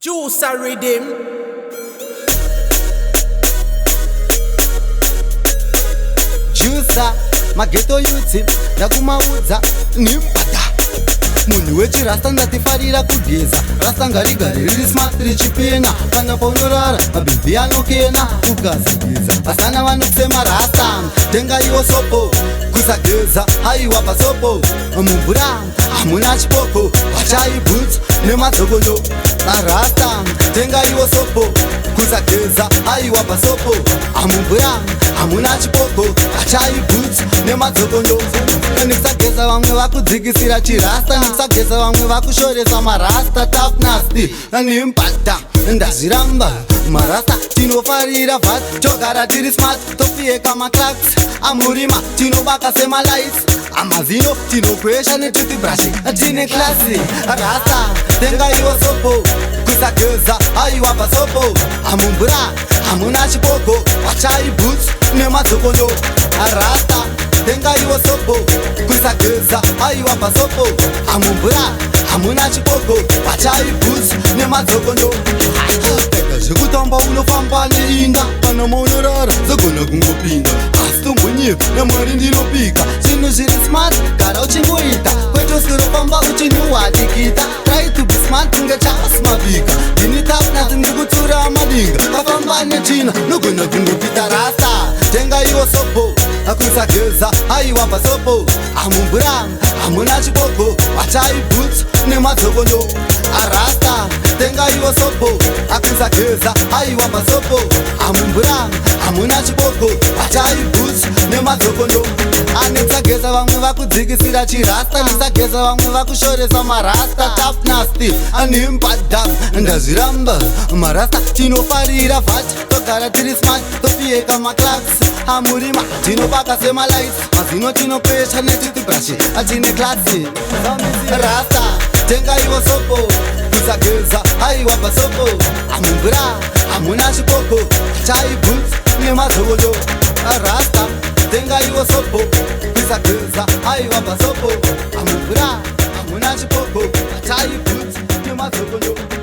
Juice a rhythm. Juice mageto youth ndakumaudza nimbada munhu wechirasta ndatifarira kugeza rasta ngarigare riri smart richipenya pana paunorara mabhibhi anokena ukazigeza pasana vanokusema rasta tenga iwo sopo kusageza aiwa pasopo mumvura hamuna chipoko wachai boots nemadzokono arasta tenga iwo sopo kusageza aiwa pasopo amumvura hamuna chipoko wachai boots nemadzokono nikusageza vamwe vakudzikisira chirasta nikusageza vamwe vakushoresa marasta tafnasti nimbada ndazviramba marasta tinofarira vat togara tiri smart topfieka maclaks amurima tinobaka semalights amazino tinokwesha netutibrashi tine klasi rasta tenga iwo sopo kusageza aiwa pasopo amumvura hamuna chipoko wachai boots nemadzokono rasta tenga iwo sopo kusageza aiwa pasopo amumvura hamuna chipoko wachai boots nemadzokono zvekutamba unofamba neinda kana maunorara zogona kungopinda asi tombonyeka namwari ndinopika zvinhu zviri smart gara uchingoita kwetosirofamba uchinhuhwadikita try to be smart kunge charles mavika ndini tapnati ndiri kutsura madinga kafamba nechina nogona kungopita rasta tenga iwo sopo akusageza aiwa pasopo amumvura hamuna chipoko wachai boots nemadzokono arasta tenga iwo sopo akusageza aiwa pasopo amumvura hamuna chipoko wachai boots nemadzokono anisageza vamwe vakudzikisira chirasta nisageza vamwe vakushoresa marasta tafnasti animbada ndazviramba marasta tinofarira vat togara tiri smart topfieka maclaks amurima tinobaka semalights mazino tinokwesha netutibrashi atine klasi rasta tenga iwo sopo kusageza aiwa pasopo amumvura hamuna chipoko chai boots nemadzokono rasta tenga iwo sopo kusageza aiwa pasopo amumvura hamuna chipoko chai boots nemadzokono